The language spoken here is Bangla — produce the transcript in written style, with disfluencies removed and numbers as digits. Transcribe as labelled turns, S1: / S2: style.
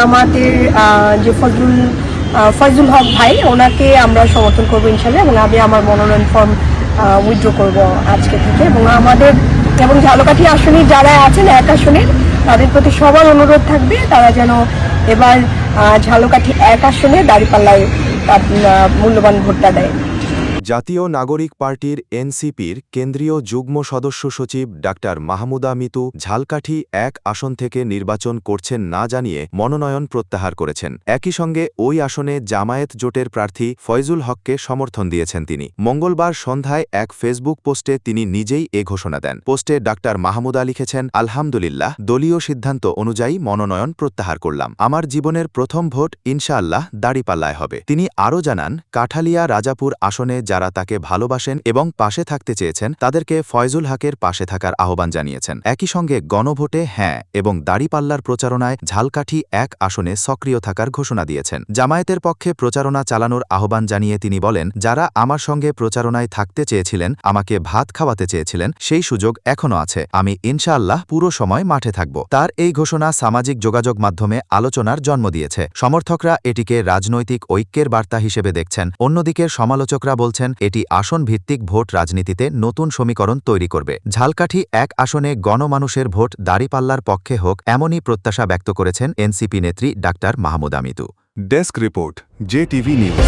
S1: জামাতের যে ফজলুল হক ভাই, ওনাকে আমরা সমর্থন করবো ইনশাল্লাহ, এবং আমি আমার মনোনয়ন ফর্ম উইথড্র করব আজকে থেকে। এবং ঝালকাঠি আসনে যারা আছেন এক আসনে, তাদের প্রতি সবার অনুরোধ থাকবে তারা যেন এবার ঝালকাঠি এক আসনে দাঁড়িপাল্লায় তার মূল্যবান ভোটটা দেয়।
S2: জাতীয় নাগরিক পার্টির এনসিপির কেন্দ্রীয় যুগ্ম সদস্য সচিব ডাক্তার মাহমুদা মিতু ঝালকাঠি এক আসন থেকে নির্বাচন করছেন না জানিয়ে মনোনয়ন প্রত্যাহার করেছেন। একই সঙ্গে ওই আসনে জামায়াত জোটের প্রার্থী ফয়জুল হককে সমর্থন দিয়েছেন তিনি। মঙ্গলবার সন্ধ্যায় এক ফেসবুক পোস্টে তিনি নিজেই এ ঘোষণা দেন। পোস্টে ডাক্তার মাহমুদা লিখেছেন, আলহামদুলিল্লাহ, দলীয় সিদ্ধান্ত অনুযায়ী মনোনয়ন প্রত্যাহার করলাম। আমার জীবনের প্রথম ভোট ইনশাআল্লাহ দাঁড়িপাল্লায় হবে। তিনি আরও জানান, কাঠালিয়া রাজাপুর আসনে যারা তাকে ভালোবাসেন এবং পাশে থাকতে চেয়েছেন তাদেরকে ফয়জুল হকের পাশে থাকার আহ্বান জানিয়েছেন। একই সঙ্গে গণভোটে হ্যাঁ এবং দাঁড়িপাল্লার প্রচারণায় ঝালকাঠি এক আসনে সক্রিয় থাকার ঘোষণা দিয়েছেন। জামায়াতের পক্ষে প্রচারণা চালানোর আহ্বান জানিয়ে তিনি বলেন, যারা আমার সঙ্গে প্রচারণায় থাকতে চেয়েছিলেন, আমাকে ভাত খাওয়াতে চেয়েছিলেন, সেই সুযোগ এখনও আছে। আমি ইনশাআল্লাহ পুরো সময় মাঠে থাকব। তার এই ঘোষণা সামাজিক যোগাযোগ মাধ্যমে আলোচনার জন্ম দিয়েছে। সমর্থকরা এটিকে রাজনৈতিক ঐক্যের বার্তা হিসেবে দেখছেন। অন্যদিকে সমালোচকরা বলছেন, এটি আসন ভিত্তিক ভোট রাজনীতিতে নতুন সমীকরণ তৈরি করবে। ঝালকাঠি এক আসনে গণমানুষের ভোট দাঁড়িপাল্লার পক্ষে হোক, এমনই প্রত্যাশা ব্যক্ত করেছেন এনসিপি নেত্রী doctor Mahmuda Mitu.
S3: Desk report, JTV news.